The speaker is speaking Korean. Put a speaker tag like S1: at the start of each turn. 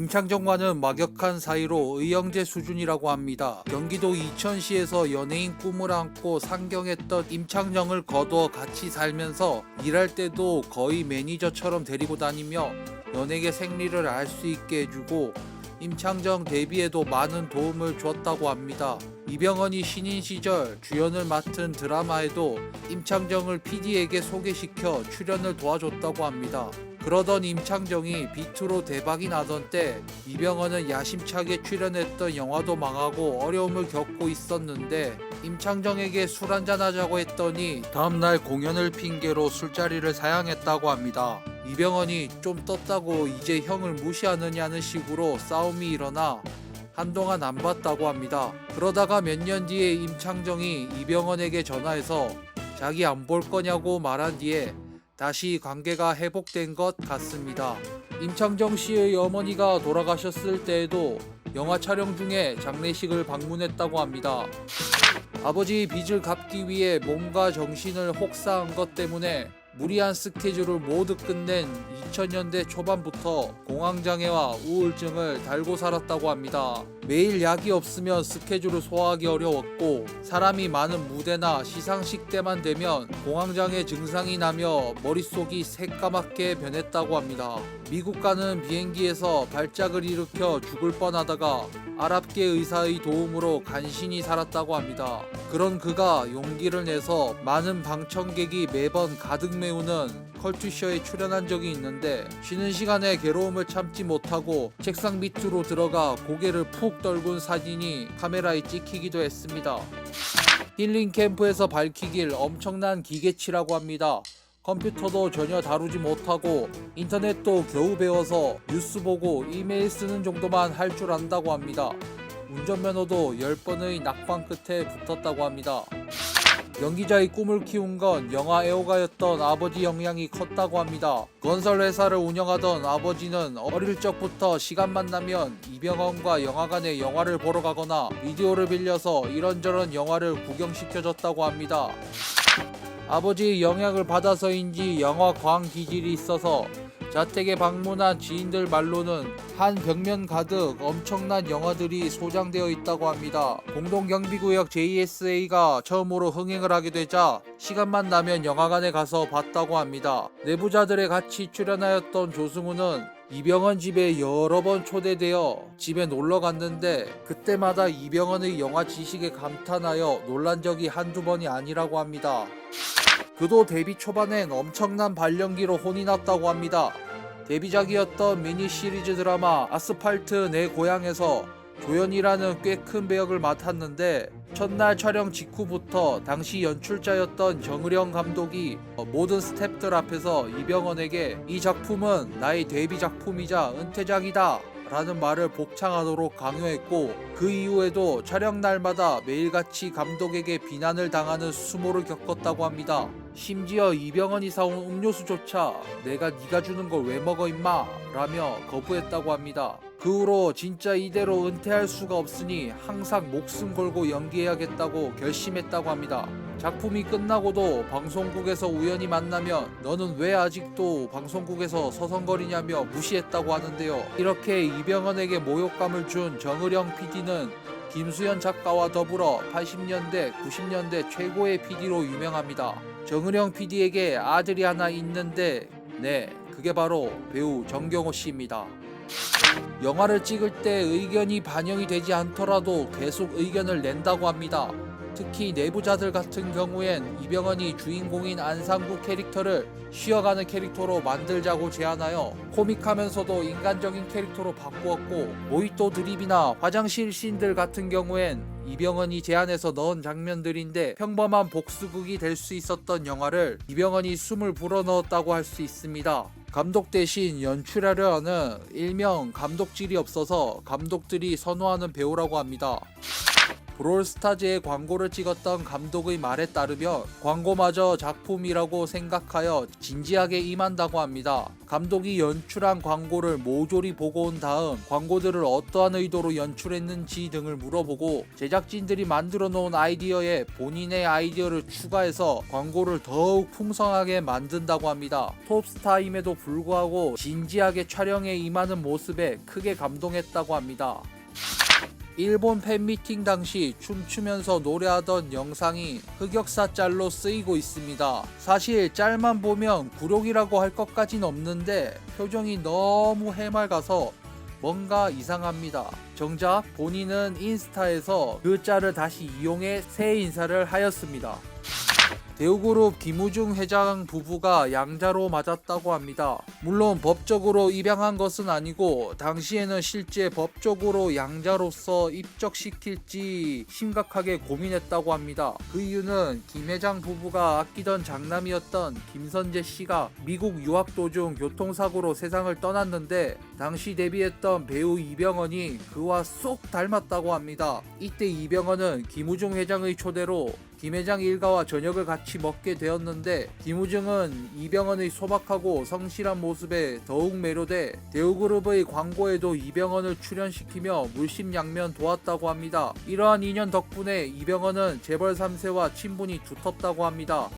S1: 임창정과는 막역한 사이로 의형제 수준이라고 합니다. 경기도 이천시에서 연예인 꿈을 안고 상경했던 임창정을 거둬 같이 살면서 일할 때도 거의 매니저처럼 데리고 다니며 연예계 생리를 알 수 있게 해주고 임창정 데뷔에도 많은 도움을 줬다고 합니다. 이병헌이 신인 시절 주연을 맡은 드라마에도 임창정을 PD에게 소개시켜 출연을 도와줬다고 합니다. 그러던 임창정이 비투로 대박이 나던 때 이병헌은 야심차게 출연했던 영화도 망하고 어려움을 겪고 있었는데 임창정에게 술 한잔 하자고 했더니 다음날 공연을 핑계로 술자리를 사양했다고 합니다. 이병헌이 좀 떴다고 이제 형을 무시하느냐는 식으로 싸움이 일어나 한동안 안 봤다고 합니다. 그러다가 몇 년 뒤에 임창정이 이병헌에게 전화해서 자기 안 볼 거냐고 말한 뒤에 다시 관계가 회복된 것 같습니다. 임창정 씨의 어머니가 돌아가셨을 때에도 영화 촬영 중에 장례식을 방문했다고 합니다. 아버지 빚을 갚기 위해 몸과 정신을 혹사한 것 때문에 무리한 스케줄을 모두 끝낸 2000년대 초반부터 공황장애와 우울증을 달고 살았다고 합니다. 매일 약이 없으면 스케줄을 소화하기 어려웠고 사람이 많은 무대나 시상식 때만 되면 공황장애 증상이 나며 머릿속이 새까맣게 변했다고 합니다. 미국 가는 비행기에서 발작을 일으켜 죽을 뻔하다가 아랍계 의사의 도움으로 간신히 살았다고 합니다. 그런 그가 용기를 내서 많은 방청객이 매번 가득 메우는 컬투쇼에 출연한 적이 있는데 쉬는 시간에 괴로움을 참지 못하고 책상 밑으로 들어가 고개를 푹 떨군 사진이 카메라에 찍히기도 했습니다. 힐링 캠프에서 밝히길 엄청난 기계치라고 합니다. 컴퓨터도 전혀 다루지 못하고 인터넷도 겨우 배워서 뉴스 보고 이메일 쓰는 정도만 할 줄 안다고 합니다. 운전면허도 10번의 낙방 끝에 붙었다고 합니다. 연기자의 꿈을 키운 건 영화 애호가였던 아버지 영향이 컸다고 합니다. 건설 회사를 운영하던 아버지는 어릴 적부터 시간만 나면 이병헌과 영화관에 영화를 보러 가거나 비디오를 빌려서 이런저런 영화를 구경시켜줬다고 합니다. 아버지의 영향을 받아서인지 영화 광 기질이 있어서 자택에 방문한 지인들 말로는 한 벽면 가득 엄청난 영화들이 소장되어 있다고 합니다. 공동경비구역 JSA가 처음으로 흥행을 하게 되자 시간만 나면 영화관에 가서 봤다고 합니다. 내부자들에 같이 출연하였던 조승우는 이병헌 집에 여러 번 초대되어 집에 놀러 갔는데 그때마다 이병헌의 영화 지식에 감탄하여 놀란 적이 한두 번이 아니라고 합니다. 그도 데뷔 초반엔 엄청난 발연기로 혼이 났다고 합니다. 데뷔작이었던 미니 시리즈 드라마 아스팔트 내 고향에서 조연이라는 꽤 큰 배역을 맡았는데 첫날 촬영 직후부터 당시 연출자였던 정의령 감독이 모든 스태프들 앞에서 이병헌에게 이 작품은 나의 데뷔 작품이자 은퇴작이다 라는 말을 복창하도록 강요했고 그 이후에도 촬영 날마다 매일같이 감독에게 비난을 당하는 수모를 겪었다고 합니다. 심지어 이병헌이 사온 음료수조차 내가 네가 주는 걸 왜 먹어 임마 라며 거부했다고 합니다. 그 후로 진짜 이대로 은퇴할 수가 없으니 항상 목숨 걸고 연기해야겠다고 결심했다고 합니다. 작품이 끝나고도 방송국에서 우연히 만나면 너는 왜 아직도 방송국에서 서성거리냐며 무시했다고 하는데요. 이렇게 이병헌에게 모욕감을 준 정의령 PD는 김수현 작가와 더불어 80년대, 90년대 최고의 PD로 유명합니다. 정의령 PD에게 아들이 하나 있는데 네, 그게 바로 배우 정경호 씨입니다. 영화를 찍을 때 의견이 반영이 되지 않더라도 계속 의견을 낸다고 합니다. 특히 내부자들 같은 경우엔 이병헌이 주인공인 안상구 캐릭터를 쉬어가는 캐릭터로 만들자고 제안하여 코믹하면서도 인간적인 캐릭터로 바꾸었고 모히또 드립이나 화장실 씬들 같은 경우엔 이병헌이 제안해서 넣은 장면들인데 평범한 복수극이 될 수 있었던 영화를 이병헌이 숨을 불어넣었다고 할 수 있습니다. 감독 대신 연출하려 하는 일명 감독질이 없어서 감독들이 선호하는 배우라고 합니다. 브롤스타즈의 광고를 찍었던 감독의 말에 따르면 광고마저 작품이라고 생각하여 진지하게 임한다고 합니다. 감독이 연출한 광고를 모조리 보고 온 다음 광고들을 어떠한 의도로 연출했는지 등을 물어보고 제작진들이 만들어 놓은 아이디어에 본인의 아이디어를 추가해서 광고를 더욱 풍성하게 만든다고 합니다. 톱스타임에도 불구하고 진지하게 촬영에 임하는 모습에 크게 감동했다고 합니다. 일본 팬미팅 당시 춤추면서 노래하던 영상이 흑역사 짤로 쓰이고 있습니다. 사실 짤만 보면 굴욕이라고 할 것까진 없는데 표정이 너무 해맑아서 뭔가 이상합니다. 정작 본인은 인스타에서 그 짤을 다시 이용해 새 인사를 하였습니다. 대우그룹 김우중 회장 부부가 양자로 맞았다고 합니다. 물론 법적으로 입양한 것은 아니고 당시에는 실제 법적으로 양자로서 입적시킬지 심각하게 고민했다고 합니다. 그 이유는 김 회장 부부가 아끼던 장남이었던 김선재 씨가 미국 유학 도중 교통사고로 세상을 떠났는데 당시 데뷔했던 배우 이병헌이 그와 쏙 닮았다고 합니다. 이때 이병헌은 김우중 회장의 초대로 김 회장 일가와 저녁을 같이 먹게 되었는데 김우중은 이병헌의 소박하고 성실한 모습에 더욱 매료돼 대우그룹의 광고에도 이병헌을 출연시키며 물심양면 도왔다고 합니다. 이러한 인연 덕분에 이병헌은 재벌 3세와 친분이 두텁다고 합니다.